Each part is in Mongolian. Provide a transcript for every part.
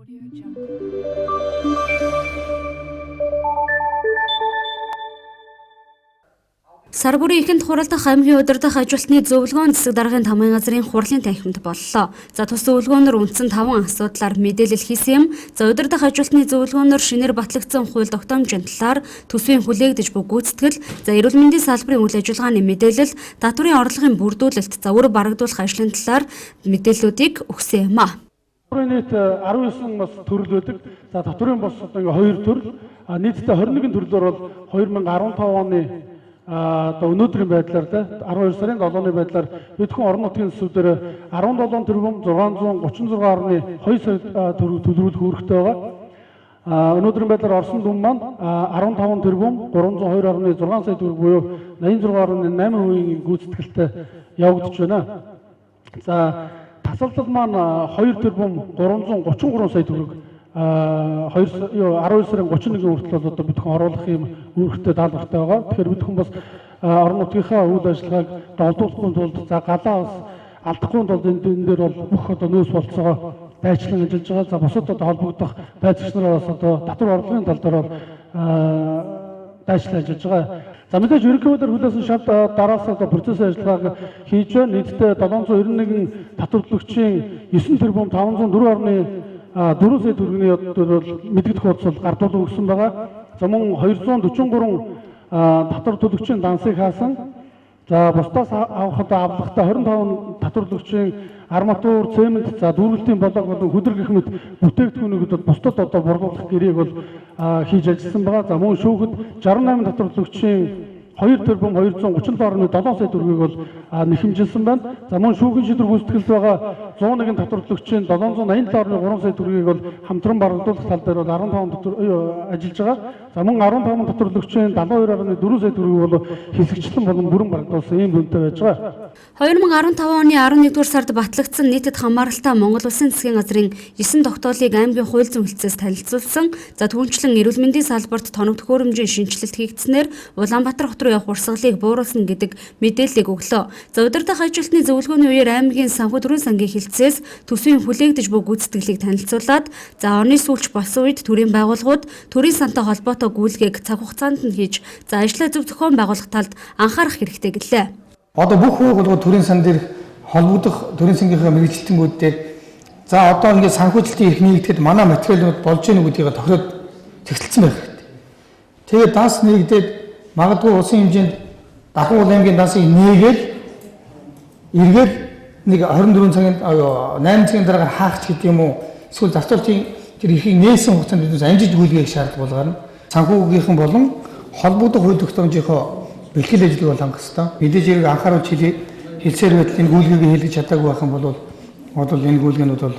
Сар бүрийн эхэнд хуралдах аймгийн удирдах ажилтны зөвлөгөөн засаг даргын тамгын газрын хурлын танхимд боллоо. За тус зөвлөгөөнөр үндсэн 5 асуудлаар мэдээлэл хийсэн юм. За удирдах ажилтны зөвлөгөөнөр шинээр батлагдсан хууль тогтоомжийн талаар төсвийн хүлээгдэж буй гүйцэтгэл, за эрүүл мэндийн салбарын үйл ажиллагааны мэдээлэл, татварын орлогын бүрдүүлэлт, за үр барагдуулах ажлын талаар мэдээллүүдийг өгсөн юм а. Татварын нийт 19 бас төрөл байдаг. За татварын бос одоо ингээ 2 төрөл, нийтдээ 21 төрлөөр бол 2015 оны өнөөдрийн байдлаар 12 сарын 7-ны байдлаар бид хүн орон нутгийн төсвүүдээр 17 тэрбум 636.2 сая төгрөг төлөвлөх үүрэгтэй байгаа. Өнөөдрийн байдлаар орсон дүн маань 15 тэрбум 302.6 сая төгрөг буюу 86.8% гүйцэтгэлтэй явагдаж байна. За тасалбал маань 2 тэрбум 333 сая төгрөг 12 сарын 31-ний хүртэл одоо бид хүн оруулах юм үүрэгтэй даалгавартай байгаа. Тэгэхээр бид хүн бас орон нутгийнхаа үйл ажиллагааг долдуулахгүй тулд за галаа бас алдахгүй тулд энэ дээр бол бүх одоо нөөц болцоогоо байчлан ажиллаж байгаа. За бусад одоо холбогдох байцаагч нараас одоо татвар орлогын тал дээр бол байчлан ажиллаж байгаа. За мэдээж ерөнхийдөө хүлээсэн шалт дараалал одоо процесс ажиллагааг хийж байна. Нийтдээ 791 татварлөгчийн 9 тэрбум 504.4 сая төгрөгийн мэдэгдэх хуудас гардуулан өгсөн байгаа. За мөн 243 татвар төлөгчийн дансыг хаасан. За бусдаас авах авлагатай 25 татварлөгчийн арматур, цемент, за дүүргэлтийн болог болон хөдөр гэх мэт бүтээгдэхүүнүүд бусдад одоо борлуулах гэрээг бол хийж ажилласан байгаа. За мөн шүүхэд 68 татварлөгчийн 2 тэрбум 237.7 сая төгрөгийг бол нэхэмжилсэн байна. За мөн шүүхийн шийдвэр гүйцэтгэлд байгаа 101 татварлагчийн 787.3 сая төгрөгийг бол хамтран барагдуулах тал дээр бол 15 ажиллаж байгаа. За мөн 15 татварлагчийн 72.4 сая төгрөгийг бол хэсэгчлэн болон бүрэн барагдуулсан ийм дүнтэй байж байгаа. 2015 оны 11-р сард батлагдсан нийтэд хамааралтай Монгол Улсын засгийн газрын 9 тогтоолыг аймгийн хууль зүйн хэлтсээс танилцуулсан. За түүнчлэн эрүүл мэндийн салбарт тоног төхөөрөмжийн шинжилэлт хийгдснээр Улаанбаатар хот руу явах урсгалыг бууруулсан гэдэг мэдээллийг өглөө. За удирдах ажилтны зөвлөгөөний үеэр аймгийн санхүү төрийн сангийн хэлтсээс төсвийн хүлээгдэж буй гүйцэтгэлийг танилцуулаад за оны сүүлч болсон үед төрийн байгууллагууд төрийн сантай холбоотой гүйлгээг цаг хугацаанд нь хийж за ажлаа зөв зохион байгуулах талд анхаарах хэрэгтэй гэлээ. Одоо бүх байгууллагууд төрийн сан дээр холбогдох төрийн сангийнхаа мэрэгчлэлтүүд дээр за одоо ингээд санхүүжилтийн эрх нэгдэхэд манай материалууд болж гэнэ гэдгийг тохироод зэгцэлсэн байх хэрэгтэй. Тэгээд данс нэгдээд магадгүй улсын хэмжээнд Дахуул аймгийн дансыг нээгээл эргээд нэг 24 цагийн 8 цагийн дараа хаах гэдэг юм уу эсвэл зарцуулалтын тэр эрхийг нээсэн хугацаанд биднээс амжиж гүйлгээх шаардлага болгоно. Санхүүгийнхэн болон холбогдох хууль тогтоомжийнхоо бэлтгэл ажлыг бол хангах хэрэгтэй. Мэдээж хэрэг анхааруулж хэлсээр байтал энэ гүйлгээг хийлгэж чадаагүй байх юм бол энэ гүйлгээнүүд бол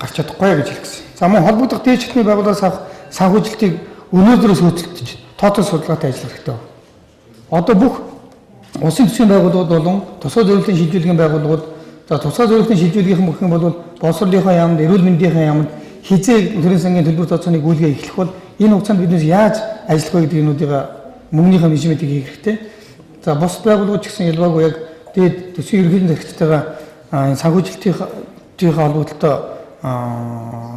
гарч чадахгүй гэж хэлэх гэсэн. За мөн холбогдох дээд шатны байгууллагаас авах санхүүжилтийг өнөөдрөөс хөдөлгөж тооцоо судалгаатай ажиллах хэрэгтэй. Одоо бүх улсын төсвийн байгууллагууд болон тусгай зорилтын шилжүүлгийн байгууллагууд за тусгай зорилтын шилжүүлгийнхэн бүх юм бол боловсролынхаа яамд, эрүүл мэндийн яамд хизээ төрийн сангийн төлбөр тооцооны гүйлгээ эхлэх бол энэ хугацаанд биднээс яаж ажиллах вэ гэдэг юмнуудыг мөнгөнийхөө менежментийг хийх хэрэгтэй. За бус байгууллагууд ч гэсэн ялгаагүй яг дээд төсвийн ерөнхий захирагчтайгаа санхүүжилтийн холбогдлолтой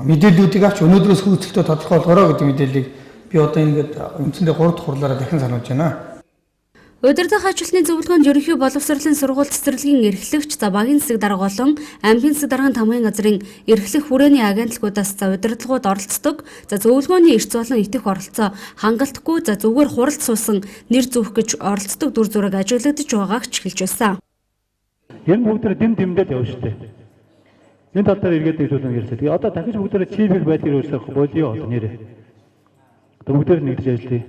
мэдээллүүдийг авч өнөөдрөөс хөөцөлтөд тодорхой болгороо гэдэг мэдээллийг би одоо ингээд үндсэндээ 3 дахь хурлаараа дахин сануулж байна. Удирдах ажилтны зөвлөгөөнд ерөнхий боловсролын сургууль цэцэрлэгийн эрхлэгч за багийн засаг дарга болон аймгийн засаг даргын тамгын газрын эрхлэх хүрээний агентлагуудаас за удирдлагууд оролцдог. За зөвлөгөөний эрс болон итгэх оролцоо хангалтгүй за зүгээр хуралд суусан нэр зүүх гэж оролцдог дүр зураг ажиглагдаж байгааг ч хэлж байсан. Энэ бүгдээр дэмдэл явна шүү дээ. Энэ тал дээр эргээд хэлүүлэн ярьсан. Тэгээ одоо дахиж бүгдээр чипийг байдлаар өөрсдөө болио одоо нэрээ. Одоо бүгдээр нэгдэж ажиллая.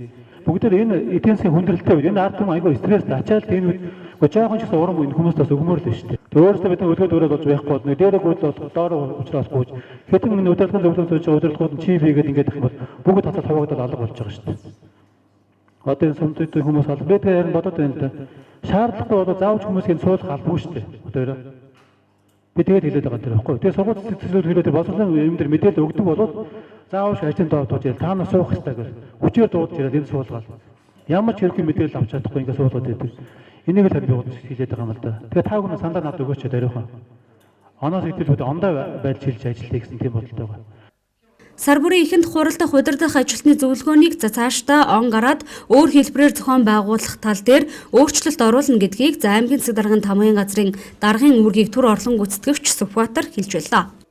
Бүгдээр энэ эдийн засгийн хүндрэлтэй үед энэ ард түмэн айгүй стресс ачаалт энэ үед жоохон ч гэсэн уран энэ хүмүүс бас өгмөр л шүү дээ. Тэр өөрөөсөө бид өдгөө дөрөв болж байхгүй бол дээрээ гүйдэл болох доороо уучраас гүйж хэдэн минут удирдлагын зөвлөгөө сууж удирдлагууд нь чип хийгээд ингээд их бол бүгд тацаа тавагдаад алга болж байгаа шүү дээ. Одоо энэ сүмтэй хүмүүс алга бид харин бодоод байна л да. Шаардлагатай бол заавч хүмүүсийн суулгах албагүй шүү дээ. Одоо би тэгээд хэлээд байгаа юм тэр байхгүй. Тэгээд сургууль цэцэрлэг хэлээд боловсролын юм дээр мэдээлэл өгдөг болоод заавал ажлын доор тууж та нар суух хэрэгтэй гэж хүчээр дуудаж ирээд энэ суулгаад ямар ч хэрэг мэдээлэл авч чадахгүй ингээд суулгаад байдаг. Энийг л харин би хэлээд байгаа юм л да. Тэгээд та бүхэн сандаа над өгөөч дариухан. Оноос итэл ондоо байж хэлж ажиллая гэсэн тийм бодолтой байгаа. Сар бүрийн эхэнд хуралдах удирдах ажилтны зөвлөгөөнийг цаашдаа он гараад өөр хэлбэрээр зохион байгуулах тал дээр өөрчлөлт оруулна гэдгийг аймгийн засаг даргын тамгын газрын даргын үүргийг түр орлон гүйцэтгэгч Сүхбаатар хэлж байлаа.